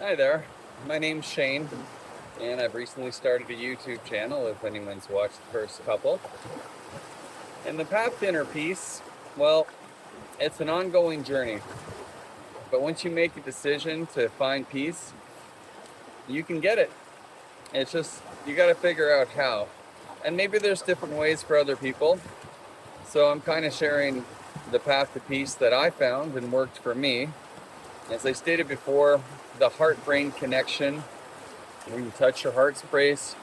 Hi there, my name's Shane, and I've recently started a YouTube channel if anyone's watched the first couple. And the path to inner peace, well, it's an ongoing journey. But once you make a decision to find peace, you can get it. It's just, you gotta figure out how. And maybe there's different ways for other people. So I'm kind of sharing the path to peace that I found and worked for me. As I stated before, the heart-brain connection, when you touch your heart space,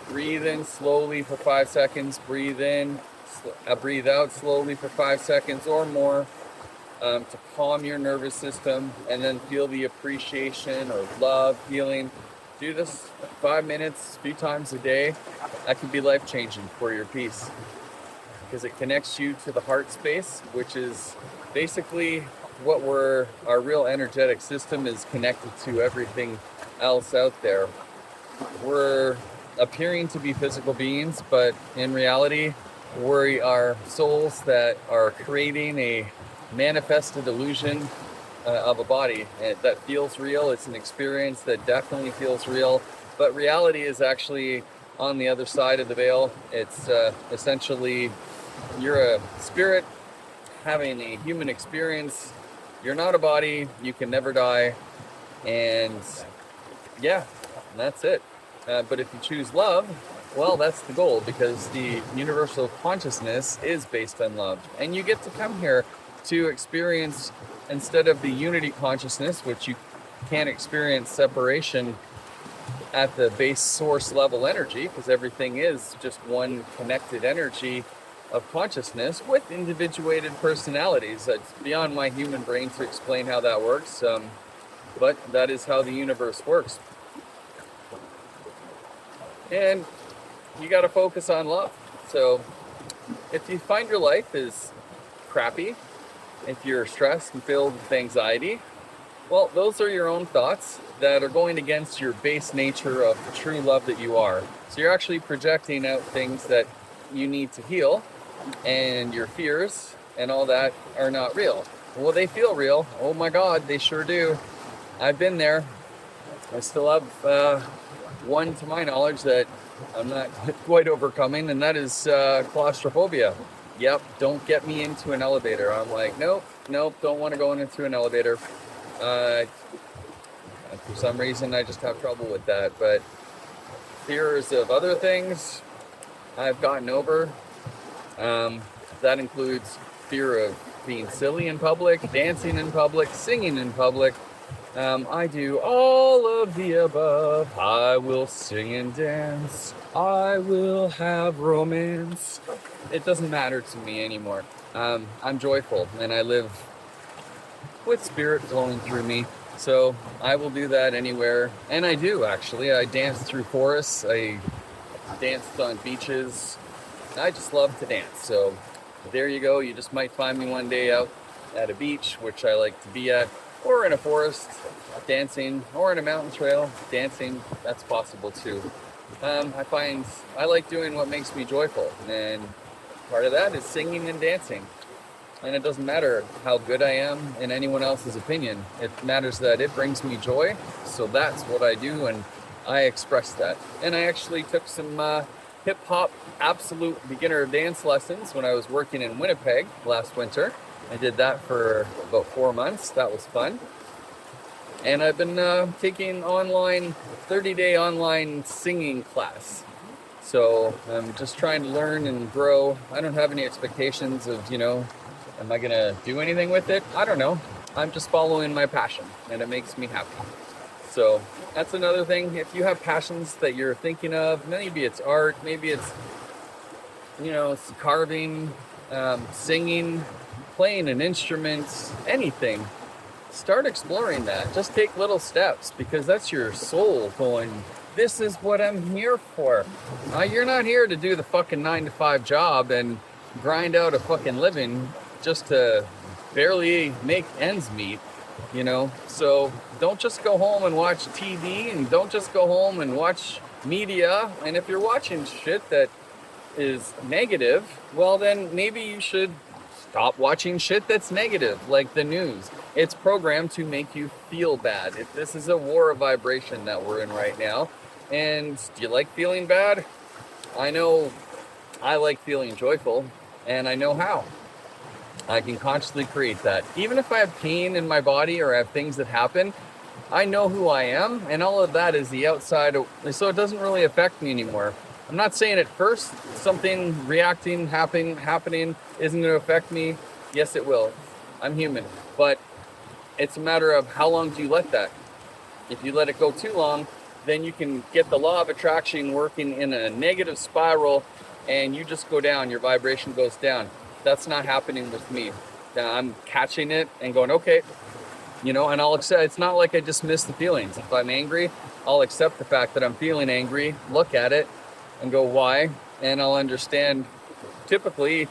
breathe in slowly for 5 seconds, breathe in, breathe out slowly for 5 seconds or more, to calm your nervous system, and then feel the appreciation or love feeling. Do this 5 minutes, a few times a day. That can be life-changing for your peace, because it connects you to the heart space, which is basically our real energetic system is connected to everything else out there. We're appearing to be physical beings, but in reality, we are souls that are creating a manifested illusion of a body that feels real. It's an experience that definitely feels real, but reality is actually on the other side of the veil. It's essentially, you're a spirit having a human experience. You're not a body, you can never die, and yeah, that's it. But if you choose love, well, that's the goal, because the universal consciousness is based on love. And you get to come here to experience, instead of the unity consciousness, which you can't experience separation at the base source level energy, because everything is just one connected energy of consciousness with individuated personalities. It's beyond my human brain to explain how that works, but that is how the universe works. And you got to focus on love. So if you find your life is crappy, if you're stressed and filled with anxiety, well, those are your own thoughts that are going against your base nature of the true love that you are. So you're actually projecting out things that you need to heal, and your fears and all that are not real. Well, they feel real. Oh my God, they sure do. I've been there. I still have one, to my knowledge, that I'm not quite overcoming, and that is claustrophobia. Yep, don't get me into an elevator. I'm like, nope, don't want to go into an elevator. For some reason, I just have trouble with that. But fears of other things, I've gotten over. That includes fear of being silly in public, dancing in public, singing in public. I do all of the above. I will sing and dance. I will have romance. It doesn't matter to me anymore. I'm joyful, and I live with spirit flowing through me. So I will do that anywhere. And I do, actually. I dance through forests. I danced on beaches. I just love to dance. So there you go. You just might find me one day out at a beach, which I like to be at, or in a forest dancing, or in a mountain trail dancing. That's possible too. I find I like doing what makes me joyful, and part of that is singing and dancing. And it doesn't matter how good I am in anyone else's opinion. It matters that it brings me joy. So that's what I do, and I express that. And I actually took some hip-hop absolute beginner dance lessons when I was working in Winnipeg last winter. I did that for about 4 months. That was fun. And I've been taking 30-day online singing class. So I'm just trying to learn and grow. I don't have any expectations of, am I going to do anything with it? I don't know. I'm just following my passion, and it makes me happy. So that's another thing. If you have passions that you're thinking of, maybe it's art, maybe it's, it's carving, singing, playing an instrument, anything, start exploring that. Just take little steps, because that's your soul going, this is what I'm here for. You're not here to do the fucking 9-to-5 job and grind out a fucking living just to barely make ends meet, So don't just go home and watch TV, and don't just go home and watch media. And if you're watching shit that is negative, well, then maybe you should stop watching shit that's negative, like the news. It's programmed to make you feel bad. This is a war of vibration that we're in right now. And do you like feeling bad? I know I like feeling joyful, and I know how. I can consciously create that. Even if I have pain in my body or I have things that happen, I know who I am, and all of that is the outside, so it doesn't really affect me anymore. I'm not saying at first something happening isn't going to affect me. Yes, it will. I'm human. But it's a matter of how long do you let that. If you let it go too long, then you can get the law of attraction working in a negative spiral, and you just go down, your vibration goes down. That's not happening with me. I'm catching it and going, okay, and I'll accept. It's not like I dismiss the feelings. If I'm angry, I'll accept the fact that I'm feeling angry, look at it, and go, why? And I'll understand. Typically,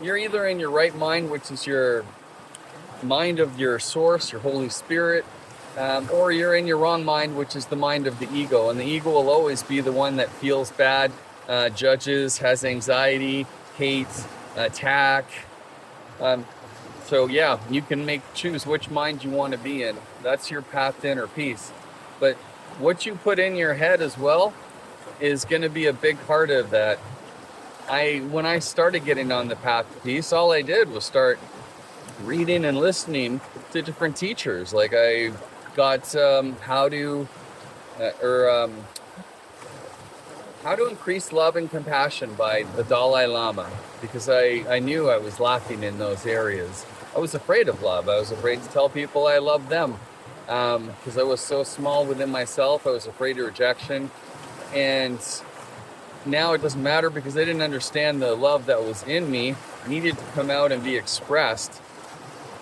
you're either in your right mind, which is your mind of your source, your Holy Spirit, or you're in your wrong mind, which is the mind of the ego. And the ego will always be the one that feels bad, judges, has anxiety, hates, attack. So yeah, you can choose which mind you want to be in. That's your path to inner peace. But what you put in your head as well is going to be a big part of that. When I started getting on the path to peace, all I did was start reading and listening to different teachers. Like I got how to increase love and compassion by the Dalai Lama, because I knew I was lacking in those areas. I was afraid of love. I was afraid to tell people I loved them because I was so small within myself. I was afraid of rejection. And now it doesn't matter because I didn't understand the love that was in me needed to come out and be expressed.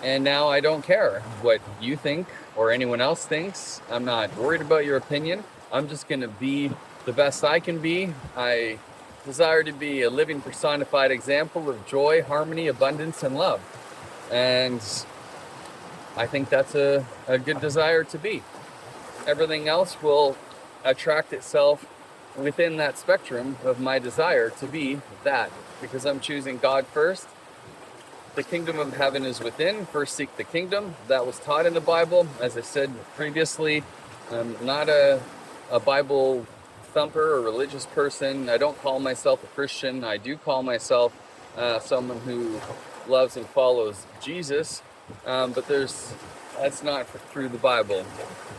And now I don't care what you think or anyone else thinks. I'm not worried about your opinion. I'm just going to be the best I can be. I desire to be a living personified example of joy, harmony, abundance, and love. And I think that's a good desire to be. Everything else will attract itself within that spectrum of my desire to be that, because I'm choosing God first. The kingdom of heaven is within. First seek the kingdom. That was taught in the Bible. As I said previously, I'm not a Bible thumper or religious person. I don't call myself a Christian. I do call myself someone who loves and follows Jesus. But that's not through the Bible.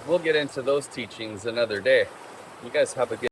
We'll get into those teachings another day. You guys have a good